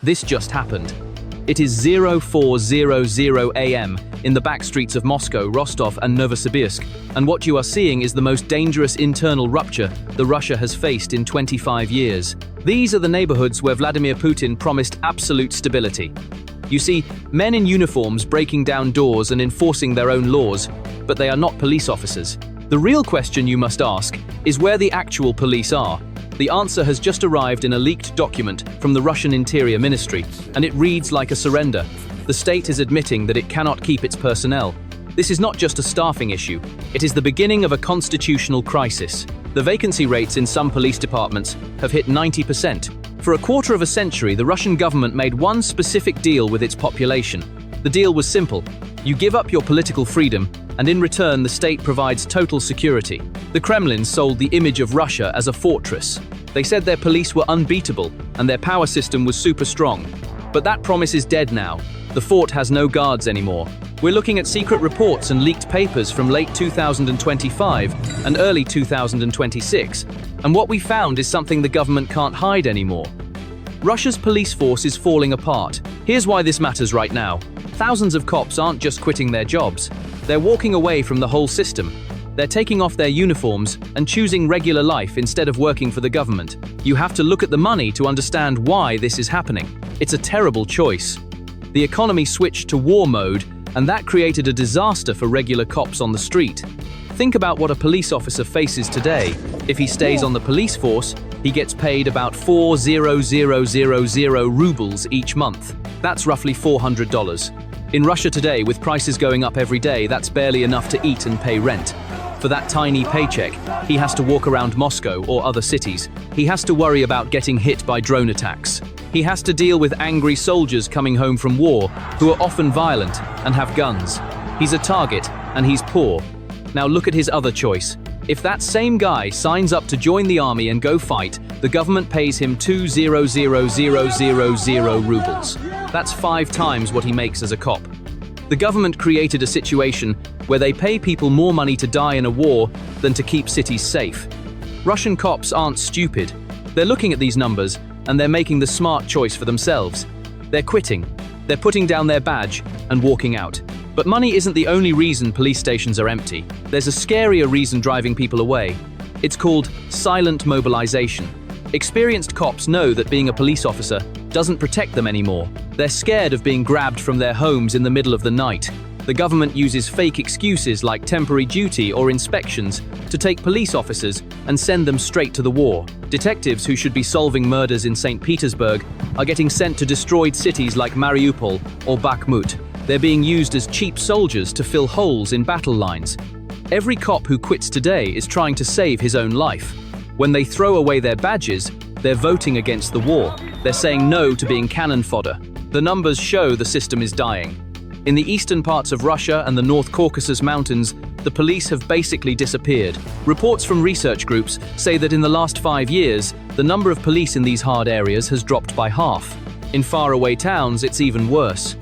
This just happened. It is 0400 AM in the back streets of Moscow, Rostov and Novosibirsk, and what you are seeing is the most dangerous internal rupture the Russia has faced in 25 years. These are the neighborhoods where Vladimir Putin promised absolute stability. You see, men in uniforms breaking down doors and enforcing their own laws, but they are not police officers. The real question you must ask is where the actual police are. The answer has just arrived in a leaked document from the Russian Interior Ministry, and it reads like a surrender. The state is admitting that it cannot keep its personnel. This is not just a staffing issue, it is the beginning of a constitutional crisis. The vacancy rates in some police departments have hit 90%. For a quarter of a century, the Russian government made one specific deal with its population. The deal was simple. You give up your political freedom, and in return the state provides total security. The Kremlin sold the image of Russia as a fortress. They said their police were unbeatable, and their power system was super strong. But that promise is dead now. The fort has no guards anymore. We're looking at secret reports and leaked papers from late 2025 and early 2026, and what we found is something the government can't hide anymore. Russia's police force is falling apart. Here's why this matters right now. Thousands of cops aren't just quitting their jobs. They're walking away from the whole system. They're taking off their uniforms and choosing regular life instead of working for the government. You have to look at the money to understand why this is happening. It's a terrible choice. The economy switched to war mode, and that created a disaster for regular cops on the street. Think about what a police officer faces today. If he stays on the police force, he gets paid about 4,000 rubles each month. That's roughly $400. In Russia today, with prices going up every day, that's barely enough to eat and pay rent. For that tiny paycheck, he has to walk around Moscow or other cities. He has to worry about getting hit by drone attacks. He has to deal with angry soldiers coming home from war, who are often violent and have guns. He's a target, and he's poor. Now look at his other choice. If that same guy signs up to join the army and go fight, the government pays him 2,000 rubles. That's 5 times what he makes as a cop. The government created a situation where they pay people more money to die in a war than to keep cities safe. Russian cops aren't stupid. They're looking at these numbers, and they're making the smart choice for themselves. They're quitting. They're putting down their badge and walking out. But money isn't the only reason police stations are empty. There's a scarier reason driving people away. It's called silent mobilization. Experienced cops know that being a police officer doesn't protect them anymore. They're scared of being grabbed from their homes in the middle of the night. The government uses fake excuses like temporary duty or inspections to take police officers and send them straight to the war. Detectives who should be solving murders in St. Petersburg are getting sent to destroyed cities like Mariupol or Bakhmut. They're being used as cheap soldiers to fill holes in battle lines. Every cop who quits today is trying to save his own life. When they throw away their badges, they're voting against the war. They're saying no to being cannon fodder. The numbers show the system is dying. In the eastern parts of Russia and the North Caucasus Mountains, the police have basically disappeared. Reports from research groups say that in the last 5 years, the number of police in these hard areas has dropped by half. In faraway towns, it's even worse.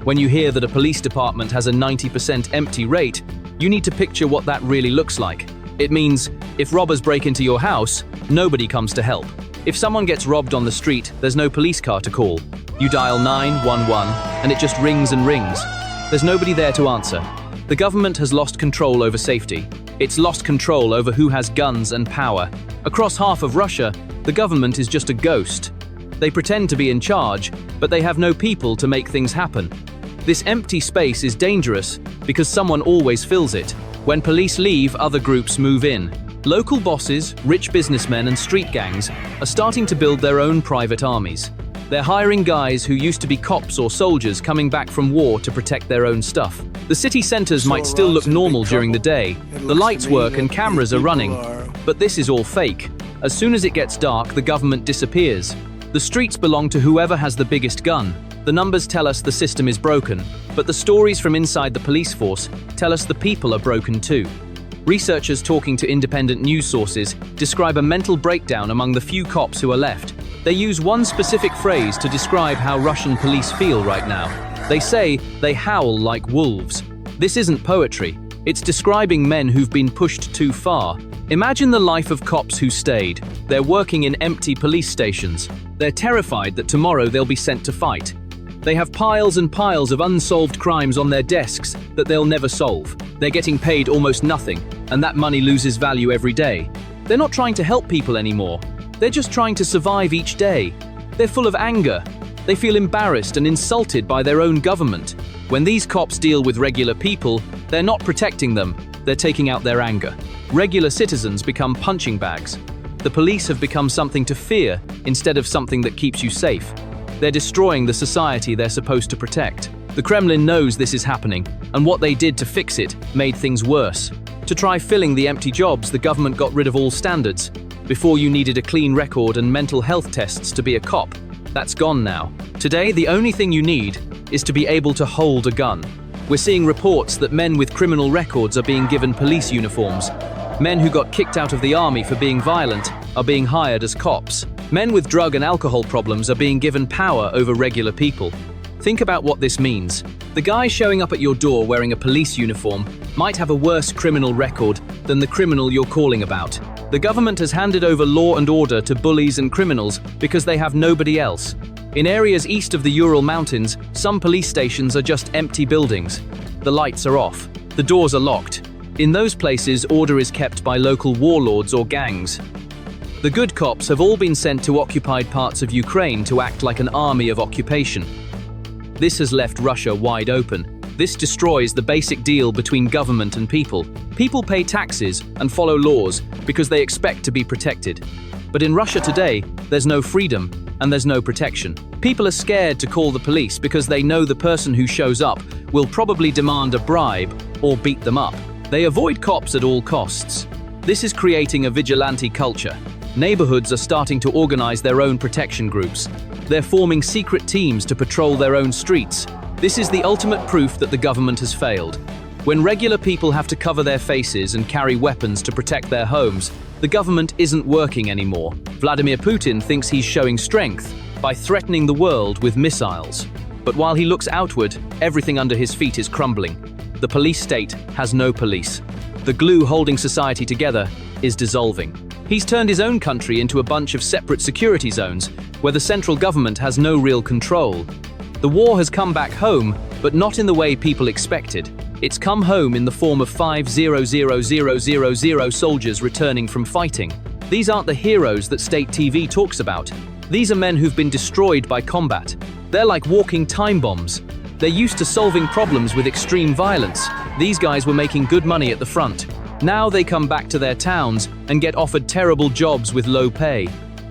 When you hear that a police department has a 90% empty rate, you need to picture what that really looks like. It means, if robbers break into your house, nobody comes to help. If someone gets robbed on the street, there's no police car to call. You dial 911, and it just rings and rings. There's nobody there to answer. The government has lost control over safety. It's lost control over who has guns and power. Across half of Russia, the government is just a ghost. They pretend to be in charge, but they have no people to make things happen. This empty space is dangerous because someone always fills it. When police leave, other groups move in. Local bosses, rich businessmen, and street gangs are starting to build their own private armies. They're hiring guys who used to be cops or soldiers coming back from war to protect their own stuff. The city centers might still look normal during the day. The lights work and cameras are running. But this is all fake. As soon as it gets dark, the government disappears. The streets belong to whoever has the biggest gun. The numbers tell us the system is broken, but the stories from inside the police force tell us the people are broken too. Researchers talking to independent news sources describe a mental breakdown among the few cops who are left. They use one specific phrase to describe how Russian police feel right now. They say they howl like wolves. This isn't poetry. It's describing men who've been pushed too far. Imagine the life of cops who stayed. They're working in empty police stations. They're terrified that tomorrow they'll be sent to fight. They have piles and piles of unsolved crimes on their desks that they'll never solve. They're getting paid almost nothing, and that money loses value every day. They're not trying to help people anymore. They're just trying to survive each day. They're full of anger. They feel embarrassed and insulted by their own government. When these cops deal with regular people, they're not protecting them, they're taking out their anger. Regular citizens become punching bags. The police have become something to fear instead of something that keeps you safe. They're destroying the society they're supposed to protect. The Kremlin knows this is happening, and what they did to fix it made things worse. To try filling the empty jobs, the government got rid of all standards. Before, you needed a clean record and mental health tests to be a cop. That's gone now. Today, the only thing you need is to be able to hold a gun. We're seeing reports that men with criminal records are being given police uniforms. Men who got kicked out of the army for being violent are being hired as cops. Men with drug and alcohol problems are being given power over regular people. Think about what this means. The guy showing up at your door wearing a police uniform might have a worse criminal record than the criminal you're calling about. The government has handed over law and order to bullies and criminals because they have nobody else. In areas east of the Ural Mountains, some police stations are just empty buildings. The lights are off. The doors are locked. In those places, order is kept by local warlords or gangs. The good cops have all been sent to occupied parts of Ukraine to act like an army of occupation. This has left Russia wide open. This destroys the basic deal between government and people. People pay taxes and follow laws because they expect to be protected. But in Russia today, there's no freedom and there's no protection. People are scared to call the police because they know the person who shows up will probably demand a bribe or beat them up. They avoid cops at all costs. This is creating a vigilante culture. Neighborhoods are starting to organize their own protection groups. They're forming secret teams to patrol their own streets. This is the ultimate proof that the government has failed. When regular people have to cover their faces and carry weapons to protect their homes, the government isn't working anymore. Vladimir Putin thinks he's showing strength by threatening the world with missiles. But while he looks outward, everything under his feet is crumbling. The police state has no police. The glue holding society together is dissolving. He's turned his own country into a bunch of separate security zones where the central government has no real control. The war has come back home, but not in the way people expected. It's come home in the form of 5,000,000 soldiers returning from fighting. These aren't the heroes that state TV talks about. These are men who've been destroyed by combat. They're like walking time bombs. They're used to solving problems with extreme violence. These guys were making good money at the front. Now they come back to their towns and get offered terrible jobs with low pay.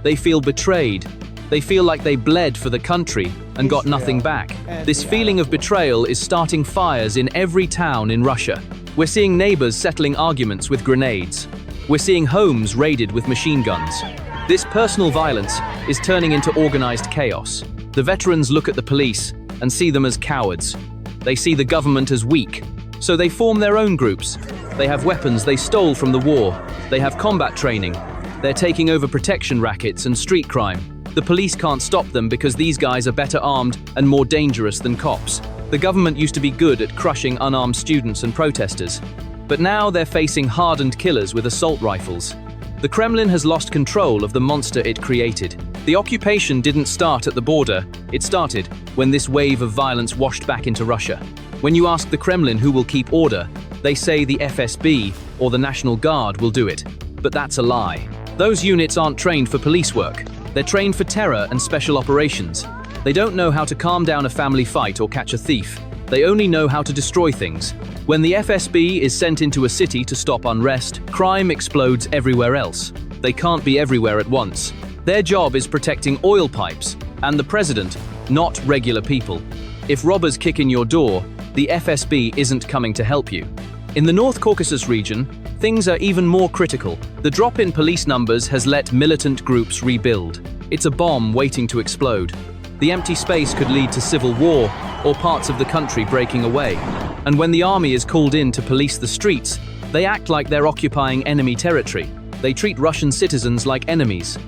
They feel betrayed. They feel like they bled for the country and got nothing back. This feeling of betrayal is starting fires in every town in Russia. We're seeing neighbors settling arguments with grenades. We're seeing homes raided with machine guns. This personal violence is turning into organized chaos. The veterans look at the police and see them as cowards. They see the government as weak, so they form their own groups. They have weapons they stole from the war. They have combat training. They're taking over protection rackets and street crime. The police can't stop them because these guys are better armed and more dangerous than cops. The government used to be good at crushing unarmed students and protesters. But now they're facing hardened killers with assault rifles. The Kremlin has lost control of the monster it created. The occupation didn't start at the border. It started when this wave of violence washed back into Russia. When you ask the Kremlin who will keep order, they say the FSB or the National Guard will do it. But that's a lie. Those units aren't trained for police work. They're trained for terror and special operations. They don't know how to calm down a family fight or catch a thief. They only know how to destroy things. When the FSB is sent into a city to stop unrest, crime explodes everywhere else. They can't be everywhere at once. Their job is protecting oil pipes and the president, not regular people. If robbers kick in your door, the FSB isn't coming to help you. In the North Caucasus region, things are even more critical. The drop in police numbers has let militant groups rebuild. It's a bomb waiting to explode. The empty space could lead to civil war or parts of the country breaking away. And when the army is called in to police the streets, they act like they're occupying enemy territory. They treat Russian citizens like enemies.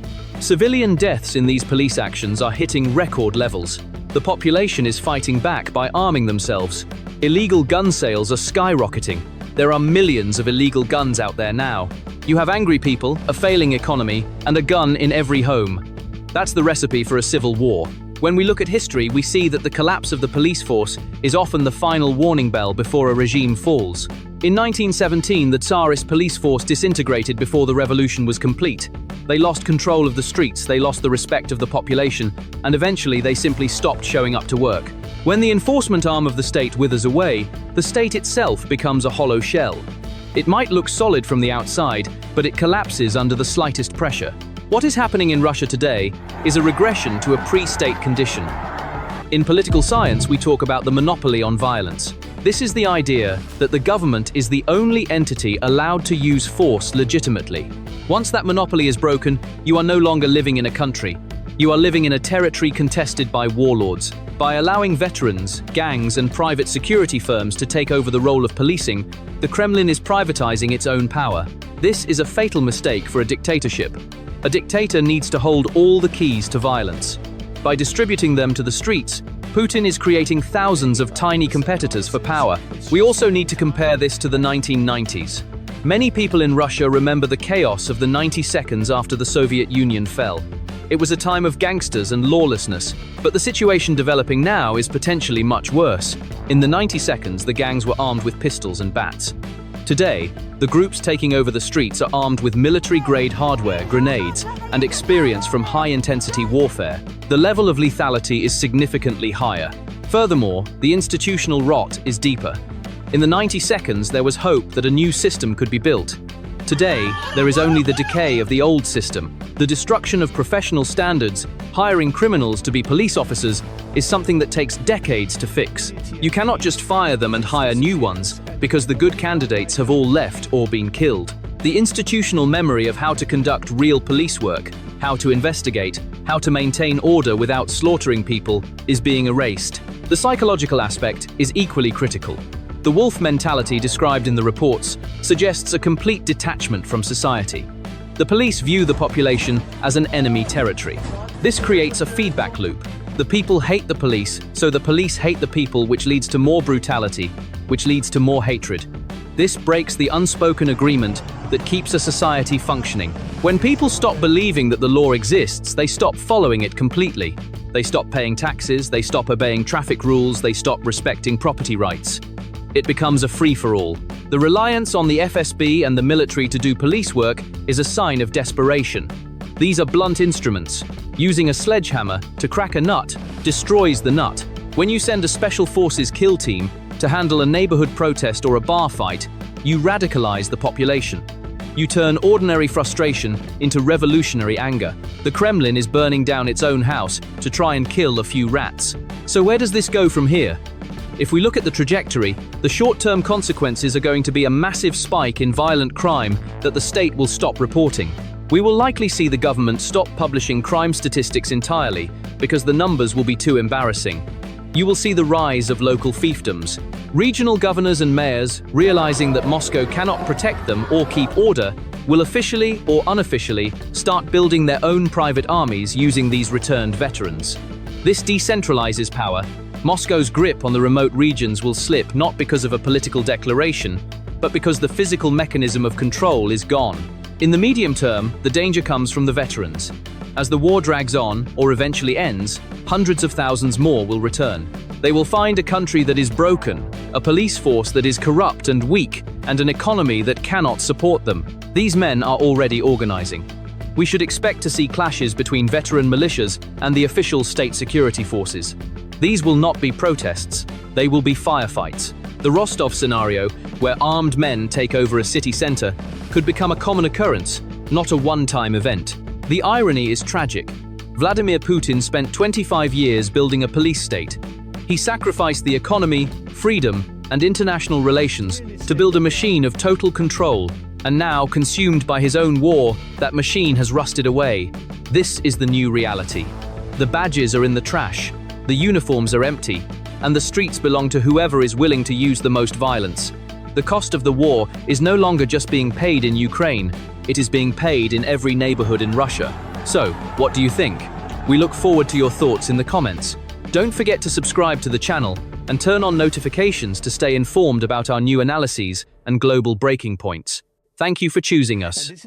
Civilian deaths in these police actions are hitting record levels. The population is fighting back by arming themselves. Illegal gun sales are skyrocketing. There are millions of illegal guns out there now. You have angry people, a failing economy, and a gun in every home. That's the recipe for a civil war. When we look at history, we see that the collapse of the police force is often the final warning bell before a regime falls. In 1917, the Tsarist police force disintegrated before the revolution was complete. They lost control of the streets, they lost the respect of the population, and eventually they simply stopped showing up to work. When the enforcement arm of the state withers away, the state itself becomes a hollow shell. It might look solid from the outside, but it collapses under the slightest pressure. What is happening in Russia today is a regression to a pre-state condition. In political science, we talk about the monopoly on violence. This is the idea that the government is the only entity allowed to use force legitimately. Once that monopoly is broken, you are no longer living in a country. You are living in a territory contested by warlords. By allowing veterans, gangs, and private security firms to take over the role of policing, the Kremlin is privatizing its own power. This is a fatal mistake for a dictatorship. A dictator needs to hold all the keys to violence. By distributing them to the streets, Putin is creating thousands of tiny competitors for power. We also need to compare this to the 1990s. Many people in Russia remember the chaos of the 90 seconds after the Soviet Union fell. It was a time of gangsters and lawlessness, but the situation developing now is potentially much worse. In the 90 seconds, the gangs were armed with pistols and bats. Today, the groups taking over the streets are armed with military-grade hardware, grenades, and experience from high-intensity warfare. The level of lethality is significantly higher. Furthermore, the institutional rot is deeper. In the 90 seconds, there was hope that a new system could be built. Today, there is only the decay of the old system. The destruction of professional standards, hiring criminals to be police officers, is something that takes decades to fix. You cannot just fire them and hire new ones, because the good candidates have all left or been killed. The institutional memory of how to conduct real police work, how to investigate, how to maintain order without slaughtering people, is being erased. The psychological aspect is equally critical. The wolf mentality described in the reports suggests a complete detachment from society. The police view the population as an enemy territory. This creates a feedback loop. The people hate the police, so the police hate the people, which leads to more brutality, which leads to more hatred. This breaks the unspoken agreement that keeps a society functioning. When people stop believing that the law exists, they stop following it completely. They stop paying taxes, they stop obeying traffic rules, they stop respecting property rights. It becomes a free-for-all. The reliance on the FSB and the military to do police work is a sign of desperation. These are blunt instruments. Using a sledgehammer to crack a nut destroys the nut. When you send a special forces kill team to handle a neighborhood protest or a bar fight, you radicalize the population. You turn ordinary frustration into revolutionary anger. The Kremlin is burning down its own house to try and kill a few rats. So where does this go from here? If we look at the trajectory, the short-term consequences are going to be a massive spike in violent crime that the state will stop reporting. We will likely see the government stop publishing crime statistics entirely because the numbers will be too embarrassing. You will see the rise of local fiefdoms. Regional governors and mayors, realizing that Moscow cannot protect them or keep order, will officially or unofficially start building their own private armies using these returned veterans. This decentralizes power. Moscow's grip on the remote regions will slip not because of a political declaration, but because the physical mechanism of control is gone. In the medium term, the danger comes from the veterans. As the war drags on, or eventually ends, hundreds of thousands more will return. They will find a country that is broken, a police force that is corrupt and weak, and an economy that cannot support them. These men are already organizing. We should expect to see clashes between veteran militias and the official state security forces. These will not be protests, they will be firefights. The Rostov scenario, where armed men take over a city center, could become a common occurrence, not a one-time event. The irony is tragic. Vladimir Putin spent 25 years building a police state. He sacrificed the economy, freedom, and international relations to build a machine of total control, and now, consumed by his own war, that machine has rusted away. This is the new reality. The badges are in the trash. The uniforms are empty, and the streets belong to whoever is willing to use the most violence. The cost of the war is no longer just being paid in Ukraine, it is being paid in every neighborhood in Russia. So, what do you think? We look forward to your thoughts in the comments. Don't forget to subscribe to the channel and turn on notifications to stay informed about our new analyses and global breaking points. Thank you for choosing us.